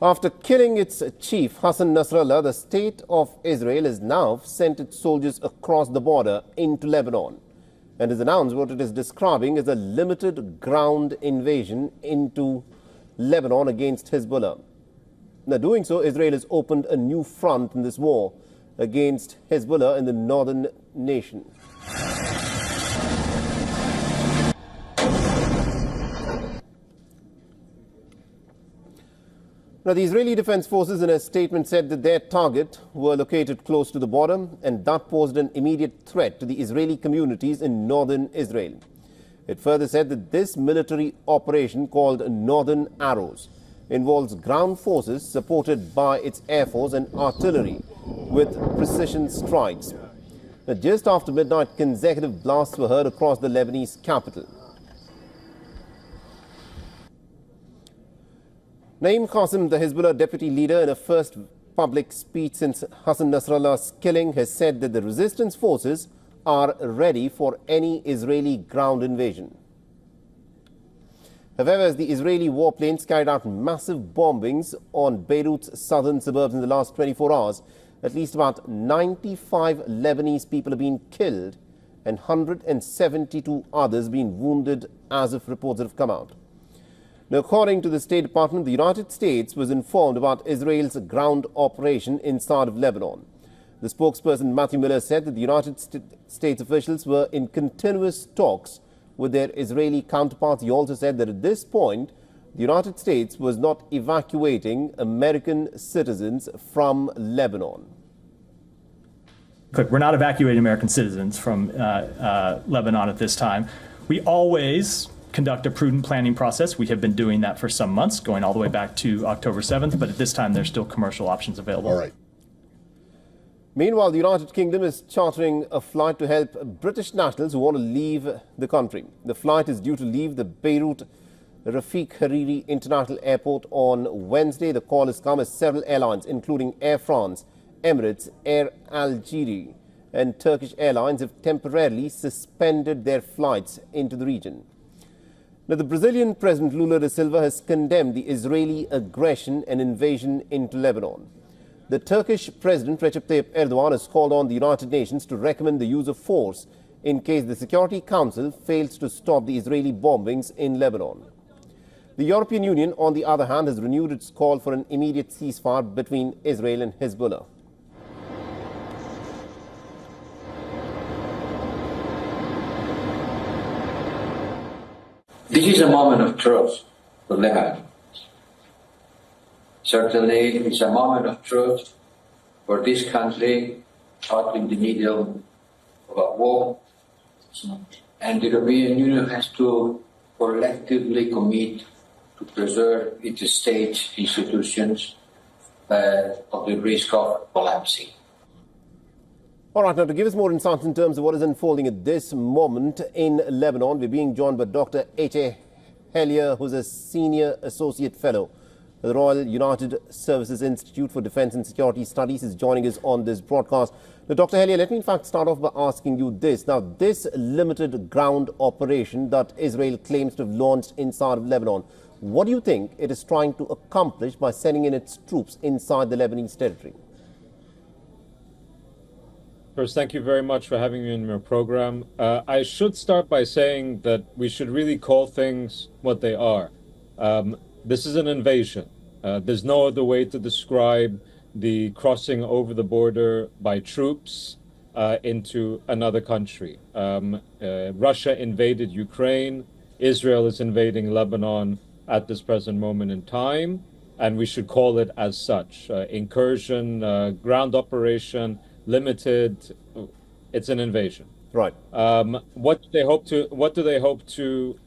After killing its chief, Hassan Nasrallah, the state of Israel has now sent its soldiers across the border into Lebanon and has announced what it is describing as a limited ground invasion into Lebanon against Hezbollah. Now, doing so, Israel has opened a new front in this war against Hezbollah in the northern nation. Now, the Israeli Defense Forces in a statement said that their target were located close to the border and that posed an immediate threat to the Israeli communities in northern Israel. It further said that this military operation, called Northern Arrows, involves ground forces supported by its air force and artillery with precision strikes. Now, just after midnight, consecutive blasts were heard across the Lebanese capital. Naim Qassem, the Hezbollah deputy leader, in a first public speech since Hassan Nasrallah's killing, has said that the resistance forces are ready for any Israeli ground invasion. However, as the Israeli warplanes carried out massive bombings on Beirut's southern suburbs in the last 24 hours, at least about 95 Lebanese people have been killed and 172 others been wounded, as of reports that have come out. Now, according to the State Department, the United States was informed about Israel's ground operation inside of Lebanon. The spokesperson Matthew Miller said that the United States officials were in continuous talks with their Israeli counterparts. He also said that at this point, the United States was not evacuating American citizens from Lebanon. We're not evacuating American citizens from Lebanon at this time. We always conduct a prudent planning process. We have been doing that for some months, going all the way back to October 7th, but at this time there's still commercial options available. All right. Meanwhile, the United Kingdom is chartering a flight to help British nationals who want to leave the country. The flight is due to leave the Beirut Rafiq Hariri International Airport on Wednesday. The call has come as several airlines, including Air France, Emirates, Air Algeria and Turkish Airlines, have temporarily suspended their flights into the region. Now, the Brazilian President Lula da Silva has condemned the Israeli aggression and invasion into Lebanon. The Turkish President Recep Tayyip Erdogan has called on the United Nations to recommend the use of force in case the Security Council fails to stop the Israeli bombings in Lebanon. The European Union, on the other hand, has renewed its call for an immediate ceasefire between Israel and Hezbollah. This is a moment of truth for Lebanon. Certainly, it's a moment of truth for this country caught in the middle of a war. And the European Union has to collectively commit to preserve its state institutions of the risk of collapsing. All right, now to give us more insights in terms of what is unfolding at this moment in Lebanon, we're being joined by Dr. H.A. Hellier, who's a Senior Associate Fellow at the Royal United Services Institute for Defence and Security Studies, is joining us on this broadcast. Now, Dr. Hellier, let me in fact start off by asking you this. Now, this limited ground operation that Israel claims to have launched inside of Lebanon, what do you think it is trying to accomplish by sending in its troops inside the Lebanese territory? First, thank you very much for having me in your program. I should start by saying that we should really call things what they are. This is an invasion. There's no other way to describe the crossing over the border by troops into another country. Russia invaded Ukraine. Israel is invading Lebanon at this present moment in time, and we should call it as such. Incursion, ground operation, limited. It's an invasion. Right. What do they hope to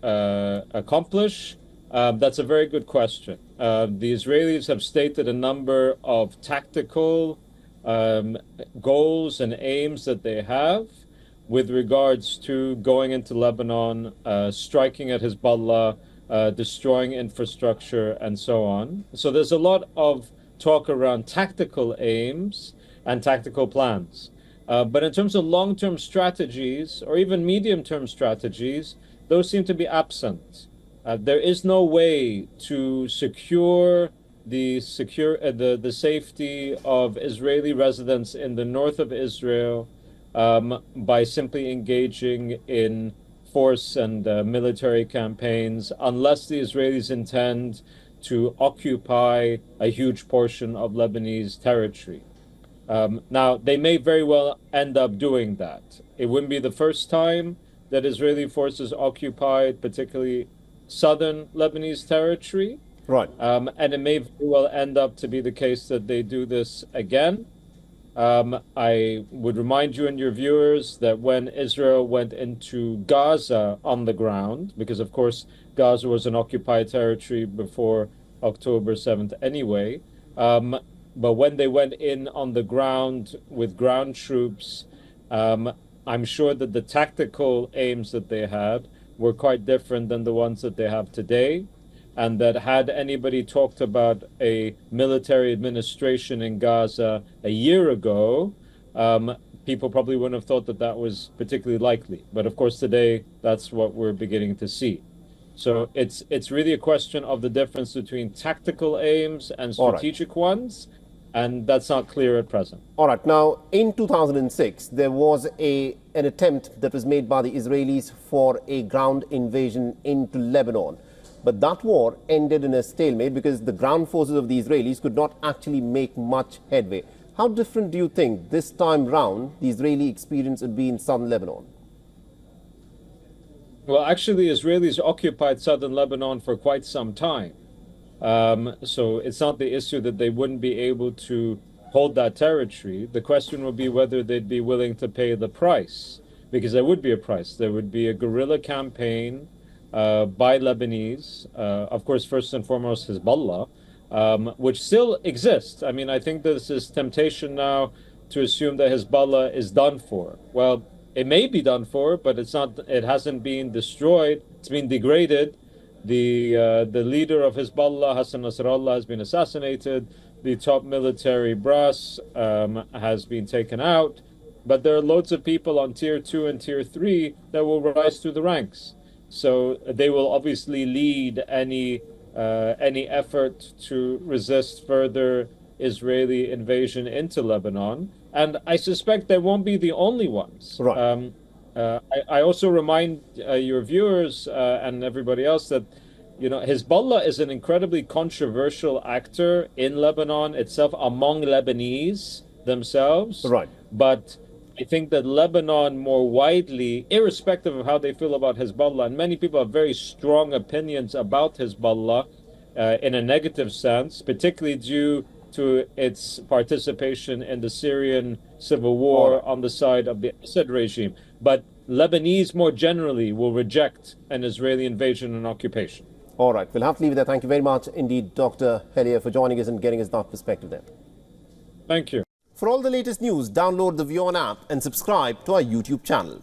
accomplish? That's a very good question. The Israelis have stated a number of tactical goals and aims that they have with regards to going into Lebanon, striking at Hezbollah, destroying infrastructure, and so on. So there's a lot of talk around tactical aims and tactical plans. But in terms of long-term strategies or even medium-term strategies, those seem to be absent. There is no way to secure the safety of Israeli residents in the north of Israel by simply engaging in force and military campaigns, unless the Israelis intend to occupy a huge portion of Lebanese territory. Now, they may very well end up doing that. It wouldn't be the first time that Israeli forces occupied, particularly southern Lebanese territory. Right. And it may very well end up to be the case that they do this again. I would remind you and your viewers that when Israel went into Gaza on the ground, because of course Gaza was an occupied territory before October 7th anyway, but when they went in on the ground with ground troops, I'm sure that the tactical aims that they had were quite different than the ones that they have today. And that had anybody talked about a military administration in Gaza a year ago, people probably wouldn't have thought that that was particularly likely. But of course, today, that's what we're beginning to see. So it's really a question of the difference between tactical aims and strategic ones, and that's not clear at present. All right. Now, in 2006, there was an attempt that was made by the Israelis for a ground invasion into Lebanon. But that war ended in a stalemate because the ground forces of the Israelis could not actually make much headway. How different do you think this time round the Israeli experience would be in southern Lebanon? Well, actually, Israelis occupied southern Lebanon for quite some time. So it's not the issue that they wouldn't be able to hold that territory. The question would be whether they'd be willing to pay the price, because there would be a price. There would be a guerrilla campaign by Lebanese, of course, first and foremost, Hezbollah, which still exists. I mean, I think there's this temptation now to assume that Hezbollah is done for. Well, it may be done for, but it's not. It hasn't been destroyed. It's been degraded. The leader of Hezbollah, Hassan Nasrallah, has been assassinated. The top military brass has been taken out. But there are loads of people on tier 2 and tier 3 that will rise through the ranks. So they will obviously lead any effort to resist further Israeli invasion into Lebanon, and I suspect they won't be the only ones. Right. I also remind your viewers and everybody else that Hezbollah is an incredibly controversial actor in Lebanon itself, among Lebanese themselves. Right. But I think that Lebanon more widely, irrespective of how they feel about Hezbollah, and many people have very strong opinions about Hezbollah in a negative sense, particularly due to its participation in the Syrian civil war on the side of the Assad regime. But Lebanese more generally will reject an Israeli invasion and occupation. All right. We'll have to leave it there. Thank you very much indeed, Dr. Helia, for joining us and getting us that perspective there. Thank you. For all the latest news, download the WION app and subscribe to our YouTube channel.